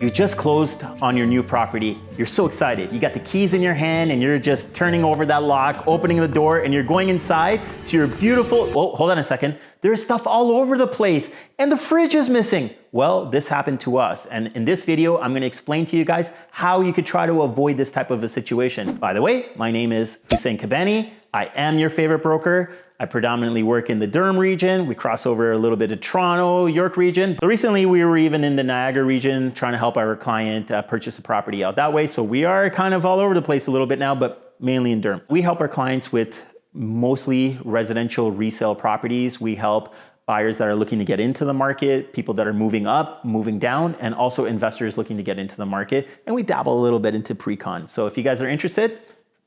You just closed on your new property. You're so excited. You got the keys in your hand and you're just turning over that lock, opening the door, and you're going inside to your beautiful, oh, hold on a second. There's stuff all over the place and the fridge is missing. Well, this happened to us. And in this video, I'm gonna explain to you guys how you could try to avoid this type of a situation. By the way, my name is Hussein Kabani. I am your favorite broker. I predominantly work in the Durham region. We cross over a little bit of Toronto, York region. So recently we were even in the Niagara region trying to help our client purchase a property out that way. So we are kind of all over the place a little bit now, but mainly in Durham. We help our clients with mostly residential resale properties. We help buyers that are looking to get into the market, people that are moving up, moving down, and also investors looking to get into the market. And we dabble a little bit into pre-con. So if you guys are interested,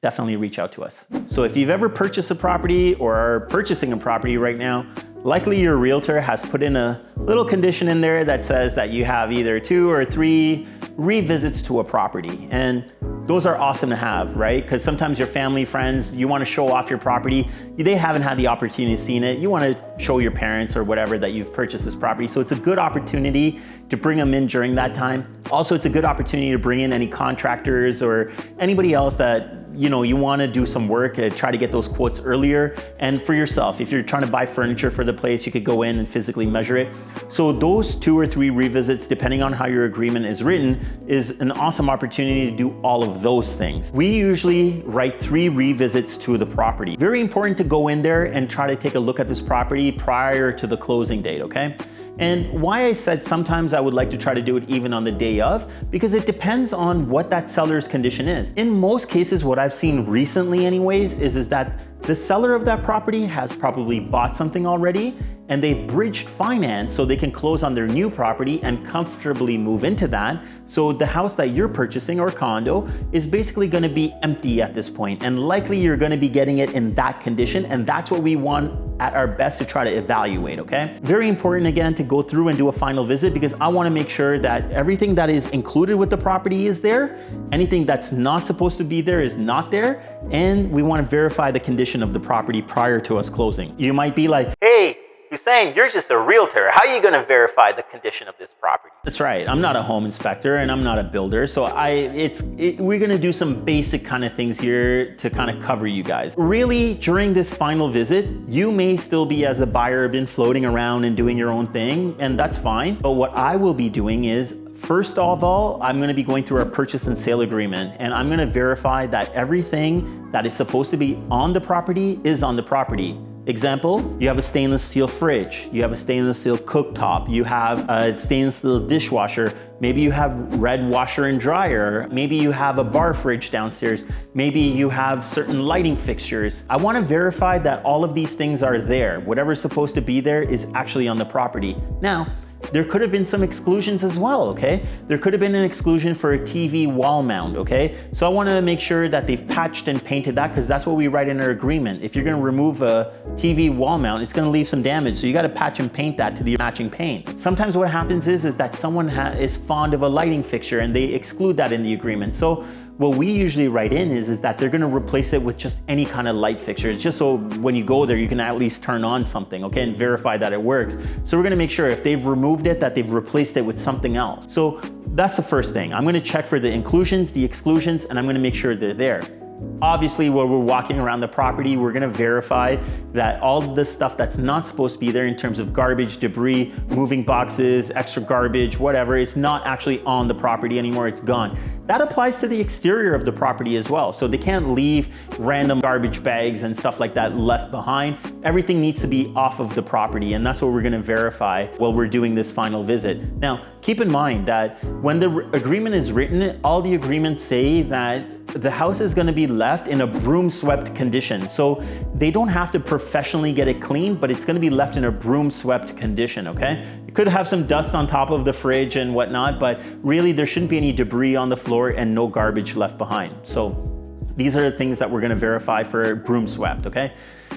definitely reach out to us. So if you've ever purchased a property or are purchasing a property right now, likely your realtor has put in a little condition in there that says that you have either 2 or 3 revisits to a property. And those are awesome to have, right? Because sometimes your family, friends, you want to show off your property. They haven't had the opportunity to see it. You want to show your parents or whatever that you've purchased this property. So it's a good opportunity to bring them in during that time. Also, it's a good opportunity to bring in any contractors or anybody else that you want to do some work, try to get those quotes earlier. And for yourself, if you're trying to buy furniture for the place, you could go in and physically measure it. So those 2 or 3 revisits, depending on how your agreement is written, is an awesome opportunity to do all of those things. We usually write 3 revisits to the property. Very important to go in there and try to take a look at this property prior to the closing date, okay? And why I said sometimes I would like to try to do it even on the day of, because it depends on what that seller's condition is. In most cases, what I've seen recently anyways, is that the seller of that property has probably bought something already and they've bridged finance so they can close on their new property and comfortably move into that. So the house that you're purchasing or condo is basically gonna be empty at this point, and likely you're gonna be getting it in that condition, and that's what we want at our best to try to evaluate, okay? Very important again to go through and do a final visit, because I wanna make sure that everything that is included with the property is there, anything that's not supposed to be there is not there, and we wanna verify the condition of the property prior to us closing. You might be like, hey, Hussein, you're just a realtor. How are you gonna verify the condition of this property? That's right, I'm not a home inspector and I'm not a builder, so we're gonna do some basic kind of things here to kind of cover you guys. Really, during this final visit, you may still be, as a buyer, been floating around and doing your own thing, and that's fine. But what I will be doing is, first of all, I'm gonna be going through our purchase and sale agreement, and I'm gonna verify that everything that is supposed to be on the property is on the property. Example, you have a stainless steel fridge, you have a stainless steel cooktop, you have a stainless steel dishwasher, maybe you have red washer and dryer, maybe you have a bar fridge downstairs, maybe you have certain lighting fixtures. I want to verify that all of these things are there. Whatever's supposed to be there is actually on the property. Now, there could have been some exclusions as well, okay? There could have been an exclusion for a TV wall mount, okay? So I wanna make sure that they've patched and painted that, because that's what we write in our agreement. If you're gonna remove a TV wall mount, it's gonna leave some damage, so you gotta patch and paint that to the matching paint. Sometimes what happens is that someone is fond of a lighting fixture and they exclude that in the agreement. So what we usually write in is that they're gonna replace it with just any kind of light fixtures, just so when you go there, you can at least turn on something, okay, and verify that it works. So we're gonna make sure if they've removed it, that they've replaced it with something else. So that's the first thing. I'm gonna check for the inclusions, the exclusions, and I'm gonna make sure they're there. Obviously, while we're walking around the property, we're gonna verify that all the stuff that's not supposed to be there in terms of garbage, debris, moving boxes, extra garbage, whatever, it's not actually on the property anymore, it's gone. That applies to the exterior of the property as well. So they can't leave random garbage bags and stuff like that left behind. Everything needs to be off of the property, and that's what we're gonna verify while we're doing this final visit. Now, keep in mind that when the agreement is written, all the agreements say that the house is gonna be left in a broom swept condition. So they don't have to professionally get it cleaned, but it's gonna be left in a broom swept condition, okay? You could have some dust on top of the fridge and whatnot, but really there shouldn't be any debris on the floor and no garbage left behind. So these are the things that we're gonna verify for broom swept, okay?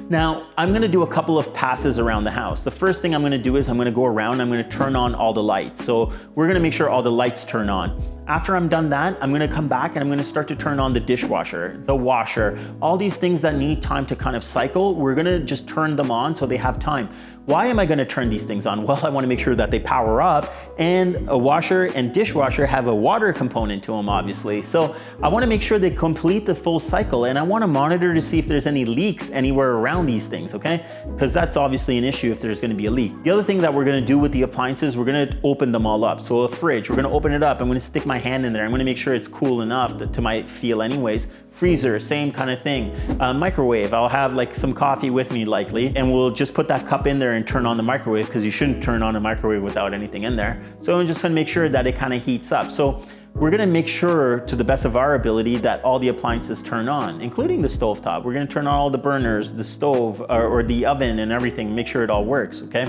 Now, I'm gonna do a couple of passes around the house. The first thing I'm gonna do is I'm gonna go around, I'm gonna turn on all the lights. So we're gonna make sure all the lights turn on. After I'm done that, I'm gonna come back and I'm gonna start to turn on the dishwasher, the washer, all these things that need time to kind of cycle, we're gonna just turn them on so they have time. Why am I gonna turn these things on? Well, I wanna make sure that they power up, and a washer and dishwasher have a water component to them, obviously. So I wanna make sure they complete the full cycle, and I wanna monitor to see if there's any leaks anywhere around these things, okay? Because that's obviously an issue if there's gonna be a leak. The other thing that we're gonna do with the appliances, we're gonna open them all up. So a fridge, we're gonna open it up. I'm gonna stick my hand in there. I'm gonna make sure it's cool enough to my feel anyways. Freezer, same kind of thing. Microwave, I'll have like some coffee with me likely, and we'll just put that cup in there and turn on the microwave, because you shouldn't turn on a microwave without anything in there. So I'm just gonna make sure that it kind of heats up. So we're gonna make sure, to the best of our ability, that all the appliances turn on, including the stovetop. We're gonna turn on all the burners, the stove, or the oven and everything, make sure it all works, okay?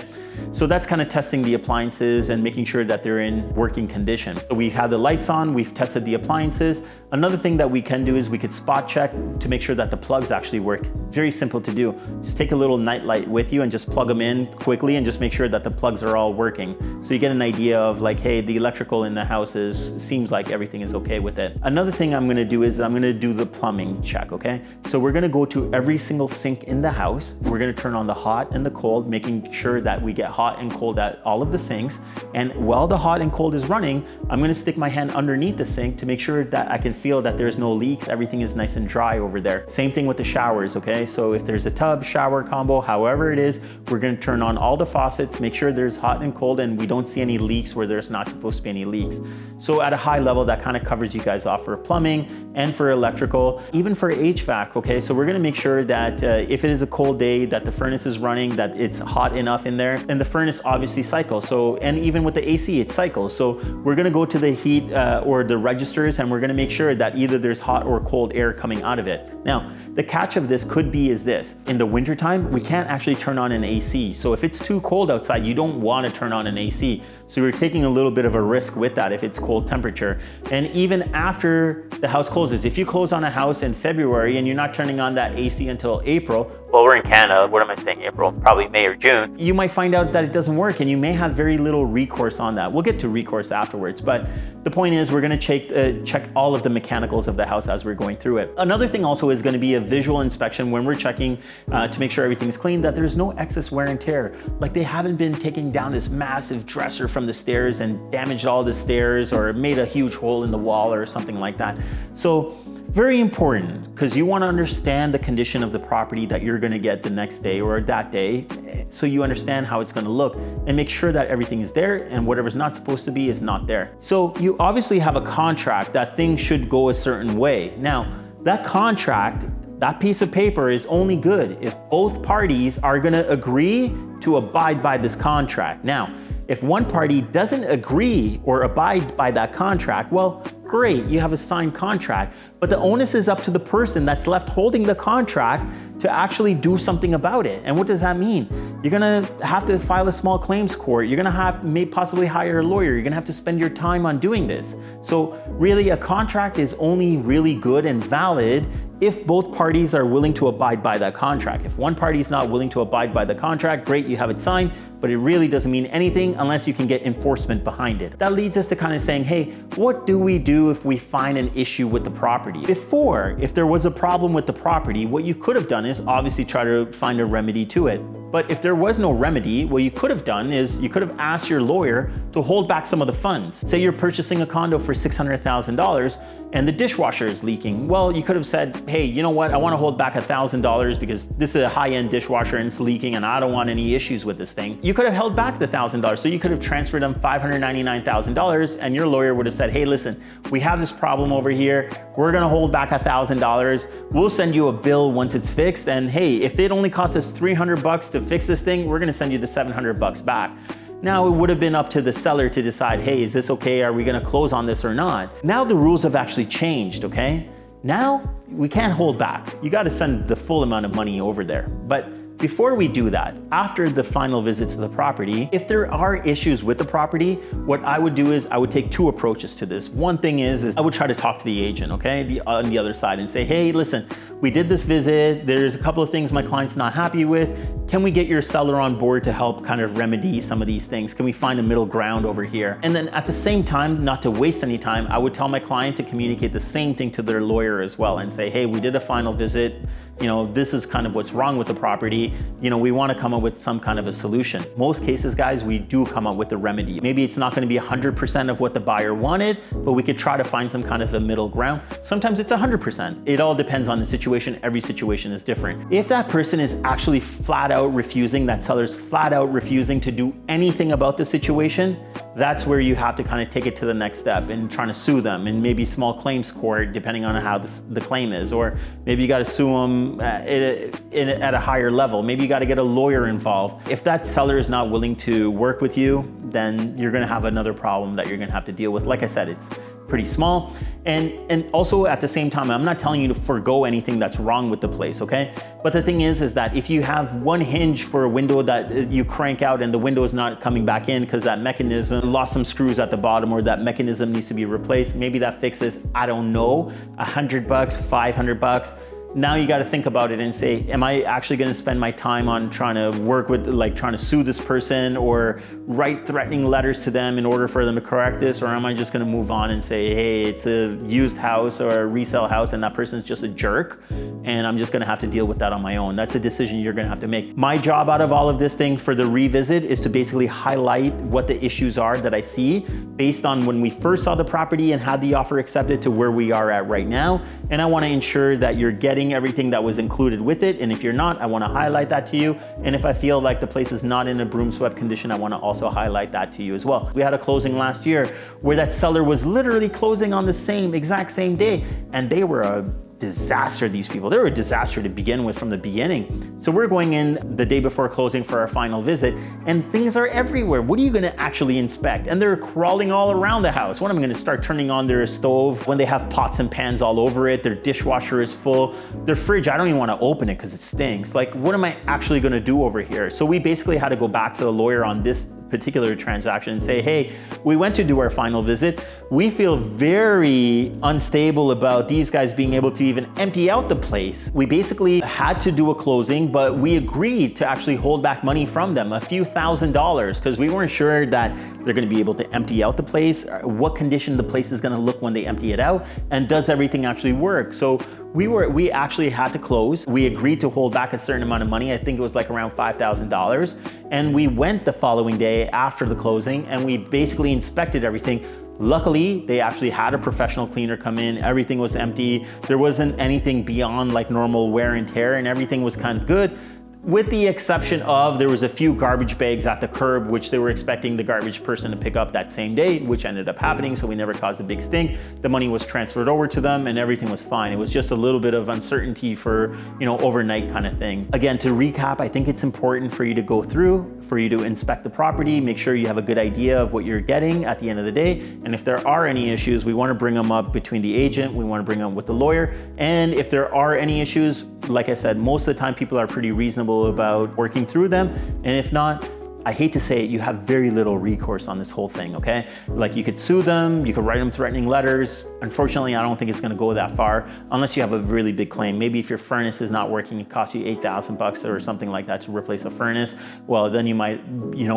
So that's kind of testing the appliances and making sure that they're in working condition. So we have the lights on, we've tested the appliances. Another thing that we can do is we could spot check to make sure that the plugs actually work. Very simple to do. Just take a little night light with you and just plug them in quickly and just make sure that the plugs are all working. So you get an idea of like, hey, the electrical in the house seems like everything is okay with it. Another thing I'm gonna do is I'm gonna do the plumbing check, okay? So we're gonna go to every single sink in the house. We're gonna turn on the hot and the cold, making sure that we get hot and cold at all of the sinks. And while the hot and cold is running, I'm gonna stick my hand underneath the sink to make sure that I can feel that there's no leaks, everything is nice and dry over there. Same thing with the showers, okay? So if there's a tub, shower combo, however it is, we're gonna turn on all the faucets, make sure there's hot and cold, and we don't see any leaks where there's not supposed to be any leaks. So at a high level, that kind of covers you guys off for plumbing and for electrical, even for HVAC, okay? So we're gonna make sure that if it is a cold day, that the furnace is running, that it's hot enough in there, and the furnace obviously cycles. So, and even with the AC, it cycles. So we're gonna go to the heat or the registers, and we're gonna make sure that either there's hot or cold air coming out of it. Now, the catch of this could be is this: in the wintertime, we can't actually turn on an AC. So if it's too cold outside, you don't wanna turn on an AC. So we're taking a little bit of a risk with that if it's cold temperature. And even after the house closes, if you close on a house in February and you're not turning on that AC until April, well, we're in Canada, what am I saying, April, probably May or June, you might find out that it doesn't work and you may have very little recourse on that. We'll get to recourse afterwards, but the point is we're gonna check all of the mechanicals of the house as we're going through it. Another thing also is gonna be a visual inspection when we're checking to make sure everything's clean, that there's no excess wear and tear. Like they haven't been taking down this massive dresser from the stairs and damaged all the stairs or made a huge hole in the wall or something like that. So very important, because you want to understand the condition of the property that you're going to get the next day or that day, so you understand how it's going to look and make sure that everything is there and whatever's not supposed to be is not there. So you obviously have a contract that things should go a certain way. Now, that contract, that piece of paper is only good if both parties are going to agree to abide by this contract. Now, if one party doesn't agree or abide by that contract, well, great, you have a signed contract, but the onus is up to the person that's left holding the contract to actually do something about it. And what does that mean? You're gonna have to file a small claims court. You're gonna possibly hire a lawyer. You're gonna have to spend your time on doing this. So really, a contract is only really good and valid if both parties are willing to abide by that contract. If one party is not willing to abide by the contract, great, you have it signed, but it really doesn't mean anything unless you can get enforcement behind it. That leads us to kind of saying, hey, what do we do if we find an issue with the property? Before, if there was a problem with the property, what you could have done is obviously try to find a remedy to it. But if there was no remedy, what you could have done is you could have asked your lawyer to hold back some of the funds. Say you're purchasing a condo for $600,000 and the dishwasher is leaking. Well, you could have said, hey, you know what? I want to hold back $1,000 because this is a high-end dishwasher and it's leaking and I don't want any issues with this thing. You could have held back the $1,000. So you could have transferred them $599,000 and your lawyer would have said, hey, listen, we have this problem over here. We're going to hold back $1,000. We'll send you a bill once it's fixed. And hey, if it only costs us $300 to fix this thing, we're going to send you the $700 back. Now, it would have been up to the seller to decide, hey, is this okay? Are we going to close on this or not? Now the rules have actually changed, okay? Now we can't hold back. You got to send the full amount of money over there. But Before we do that, after the final visit to the property, if there are issues with the property, what I would do is I would take two approaches to this. One thing is I would try to talk to the agent, okay, on the other side and say, hey, listen, we did this visit. There's a couple of things my client's not happy with. Can we get your seller on board to help kind of remedy some of these things? Can we find a middle ground over here? And then at the same time, not to waste any time, I would tell my client to communicate the same thing to their lawyer as well and say, hey, we did a final visit. You know, this is kind of what's wrong with the property. You know, we want to come up with some kind of a solution. Most cases, guys, we do come up with a remedy. Maybe it's not going to be 100% of what the buyer wanted, but we could try to find some kind of a middle ground. Sometimes it's 100%. It all depends on the situation. Every situation is different. If that person is actually flat out refusing, that seller's flat out refusing to do anything about the situation, that's where you have to kind of take it to the next step and trying to sue them in maybe small claims court, depending on how the claim is, or maybe you got to sue them at a higher level. Maybe you got to get a lawyer involved. If that seller is not willing to work with you, then you're going to have another problem that you're going to have to deal with. Like I said, it's pretty small. And also at the same time, I'm not telling you to forego anything that's wrong with the place, okay? But the thing is that if you have one hinge for a window that you crank out and the window is not coming back in because that mechanism lost some screws at the bottom or that mechanism needs to be replaced, maybe that fixes, I don't know, $100, $500. Now you got to think about it and say, am I actually going to spend my time on trying to work with, like trying to sue this person or write threatening letters to them in order for them to correct this? Or am I just going to move on and say, hey, it's a used house or a resale house and that person's just a jerk and I'm just going to have to deal with that on my own? That's a decision you're going to have to make. My job out of all of this thing for the revisit is to basically highlight what the issues are that I see based on when we first saw the property and had the offer accepted to where we are at right now. And I want to ensure that you're getting everything that was included with it. And if you're not, I want to highlight that to you. And if I feel like the place is not in a broom swept condition, I want to also highlight that to you as well. We had a closing last year where that seller was literally closing on the exact same day, and they were a disaster, these people. They were a disaster to begin with from the beginning. So we're going in the day before closing for our final visit and things are everywhere. What are you going to actually inspect? And they're crawling all around the house. When I'm going to start turning on their stove when they have pots and pans all over it, their dishwasher is full, their fridge, I don't even want to open it because it stinks. Like, what am I actually going to do over here? So we basically had to go back to the lawyer on this particular transaction and say, hey, we went to do our final visit. We feel very unstable about these guys being able to even empty out the place. We basically had to do a closing, but we agreed to actually hold back money from them, a few $1,000s, because we weren't sure that they're going to be able to empty out the place, what condition the place is going to look when they empty it out, and does everything actually work. So we actually had to close. We agreed to hold back a certain amount of money. I think it was like around $5,000. And we went the following day after the closing and we basically inspected everything. Luckily, they actually had a professional cleaner come in. Everything was empty. There wasn't anything beyond like normal wear and tear and everything was kind of good. With the exception of there was a few garbage bags at the curb, which they were expecting the garbage person to pick up that same day, which ended up happening, so we never caused a big stink. The money was transferred over to them and everything was fine. It was just a little bit of uncertainty for, overnight kind of thing. Again, to recap, I think it's important for you to go through, for you to inspect the property, make sure you have a good idea of what you're getting at the end of the day. And if there are any issues, we want to bring them up between the agent, we want to bring them with the lawyer. And if there are any issues, like I said, most of the time people are pretty reasonable about working through them. And if not, I hate to say it, you have very little recourse on this whole thing, okay? Like you could sue them, you could write them threatening letters. Unfortunately, I don't think it's gonna go that far unless you have a really big claim. Maybe if your furnace is not working, it costs you $8,000 or something like that to replace a furnace. Well, then you might,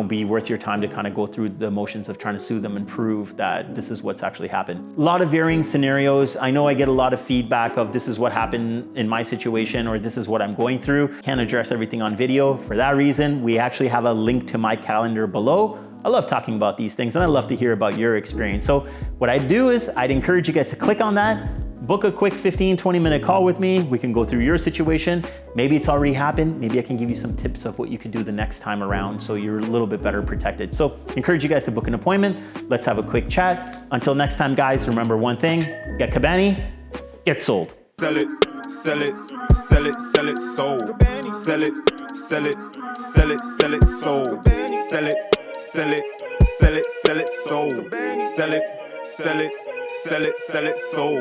be worth your time to kind of go through the motions of trying to sue them and prove that this is what's actually happened. A lot of varying scenarios. I know I get a lot of feedback of this is what happened in my situation or this is what I'm going through. Can't address everything on video. For that reason, we actually have a link to my calendar below. I love talking about these things and I love to hear about your experience. So what I'd do is I'd encourage you guys to click on that, book a quick 15-20 minute call with me. We can go through your situation. Maybe it's already happened. Maybe I can give you some tips of what you could do the next time around so you're a little bit better protected. So encourage you guys to book an appointment. Let's have a quick chat. Until next time, guys, remember one thing, get Kabani, get sold. Sell it, sell it, sell it, sell it, sold. Sell it, sell it, sell it, sell it, sold. Sell it, sell it, sell it, sell it, sold. Sell it, sell it, sell it, sell it, sold.